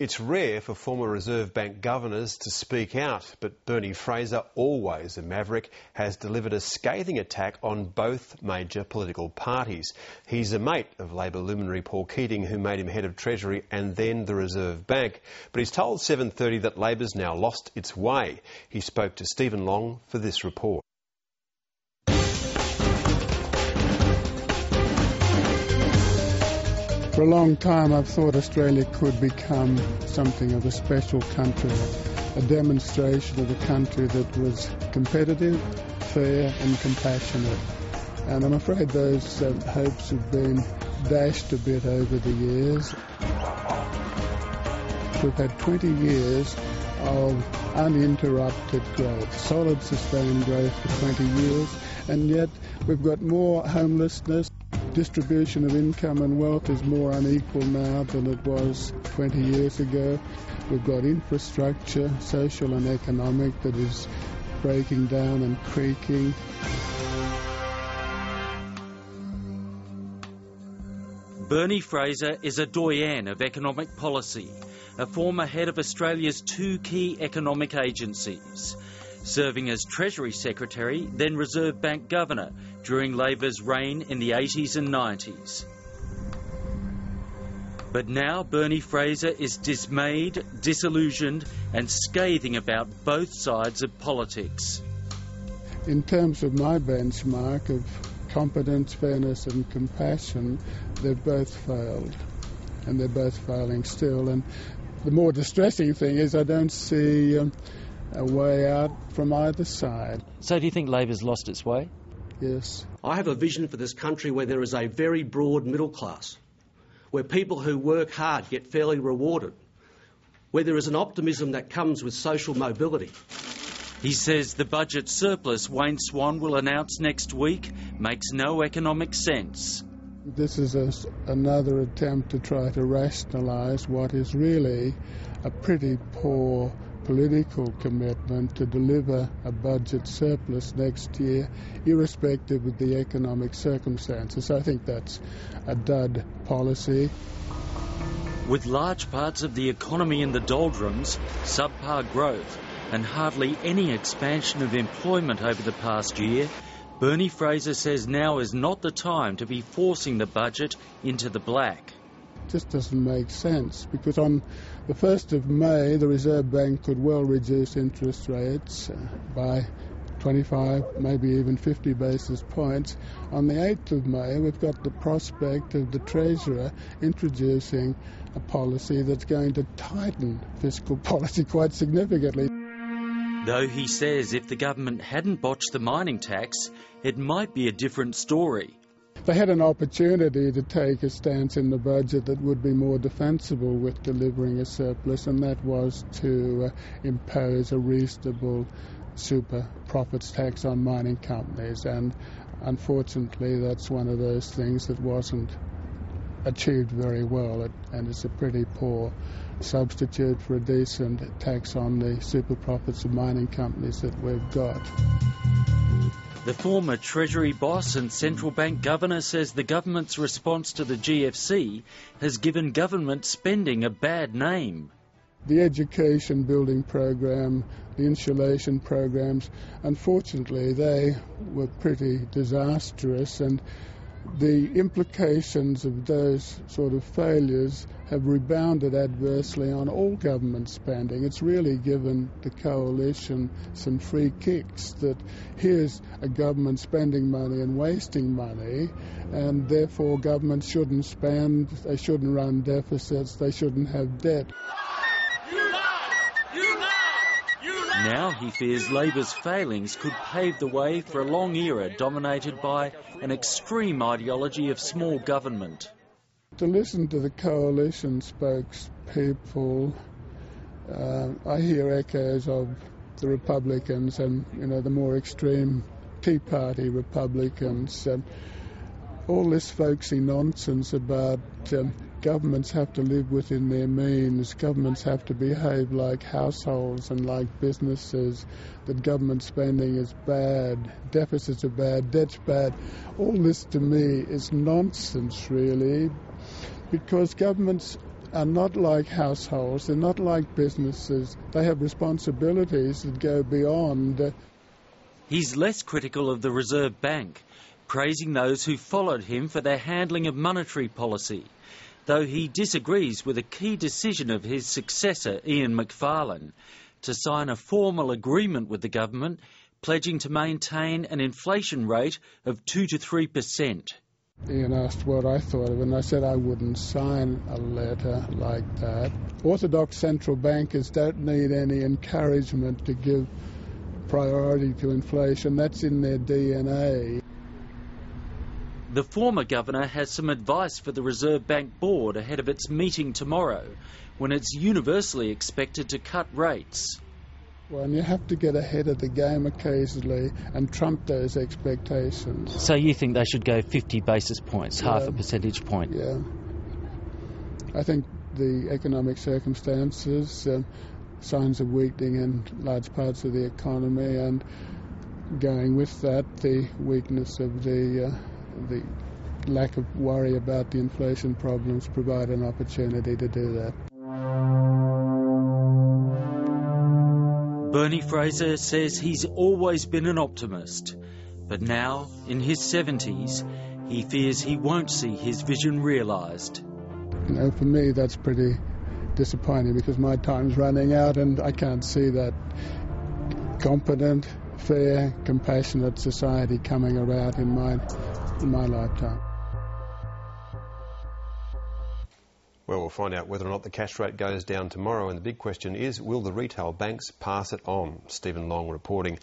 It's rare for former Reserve Bank governors to speak out, but Bernie Fraser, always a maverick, has delivered a scathing attack on both major political parties. He's a mate of Labor luminary Paul Keating, who made him head of Treasury and then the Reserve Bank. But he's told 7:30 that Labor's now lost its way. He spoke to Stephen Long for this report. For a long time I've thought Australia could become something of a special country, a demonstration of a country that was competitive, fair and compassionate. And I'm afraid those hopes have been dashed a bit over the years. We've had 20 years of uninterrupted growth, solid sustained growth for 20 years, and yet we've got more homelessness. Distribution of income and wealth is more unequal now than it was 20 years ago. We've got infrastructure, social and economic, that is breaking down and creaking. Bernie Fraser is a doyen of economic policy, a former head of Australia's two key economic agencies, serving as Treasury Secretary, then Reserve Bank Governor during Labor's reign in the 80s and 90s. But now Bernie Fraser is dismayed, disillusioned and scathing about both sides of politics. In terms of my benchmark of competence, fairness and compassion, they've both failed, and they're both failing still. And the more distressing thing is I don't see a way out from either side. So do you think Labor's lost its way? Yes. I have a vision for this country where there is a very broad middle class, where people who work hard get fairly rewarded, where there is an optimism that comes with social mobility. He says the budget surplus Wayne Swan will announce next week makes no economic sense. This is another attempt to try to rationalise what is really a pretty poor political commitment to deliver a budget surplus next year, irrespective of the economic circumstances. I think that's a dud policy. With large parts of the economy in the doldrums, subpar growth and hardly any expansion of employment over the past year, Bernie Fraser says now is not the time to be forcing the budget into the black. It just doesn't make sense, because on the 1st of May the Reserve Bank could well reduce interest rates by 25, maybe even 50 basis points. On the 8th of May we've got the prospect of the Treasurer introducing a policy that's going to tighten fiscal policy quite significantly. Though he says if the government hadn't botched the mining tax, it might be a different story. They had an opportunity to take a stance in the budget that would be more defensible with delivering a surplus, and that was to impose a reasonable super profits tax on mining companies. And unfortunately, that's one of those things that wasn't achieved very well, and it's a pretty poor substitute for a decent tax on the super profits of mining companies that we've got. The former Treasury boss and central bank governor says the government's response to the GFC has given government spending a bad name. The education building program, the insulation programs, unfortunately they were pretty disastrous, and the implications of those sort of failures have rebounded adversely on all government spending. It's really given the coalition some free kicks, that here's a government spending money and wasting money, and therefore governments shouldn't spend, they shouldn't run deficits, they shouldn't have debt. Now he fears Labor's failings could pave the way for a long era dominated by an extreme ideology of small government. To listen to the coalition spokespeople, I hear echoes of the Republicans and, the more extreme Tea Party Republicans, and all this folksy nonsense about governments have to live within their means, governments have to behave like households and like businesses, that government spending is bad, deficits are bad, debt's bad. All this to me is nonsense, really, because governments are not like households, they're not like businesses. They have responsibilities that go beyond. He's less critical of the Reserve Bank, praising those who followed him for their handling of monetary policy, though he disagrees with a key decision of his successor, Ian Macfarlane, to sign a formal agreement with the government pledging to maintain an inflation rate of 2 to 3%. Ian asked what I thought of it, and I said I wouldn't sign a letter like that. Orthodox central bankers don't need any encouragement to give priority to inflation. That's in their DNA. The former governor has some advice for the Reserve Bank board ahead of its meeting tomorrow, when it's universally expected to cut rates. Well, and you have to get ahead of the game occasionally and trump those expectations. So you think they should go 50 basis points, half a percentage point? Yeah. I think the economic circumstances, signs of weakening in large parts of the economy, and going with that, the weakness of the lack of worry about the inflation problems provide an opportunity to do that. Bernie Fraser says he's always been an optimist, but now, in his 70s, he fears he won't see his vision realised. You know, for me, that's pretty disappointing because my time's running out and I can't see that competent, fair, compassionate society coming around in my lifetime. Well, we'll find out whether or not the cash rate goes down tomorrow, and the big question is, will the retail banks pass it on? Stephen Long reporting.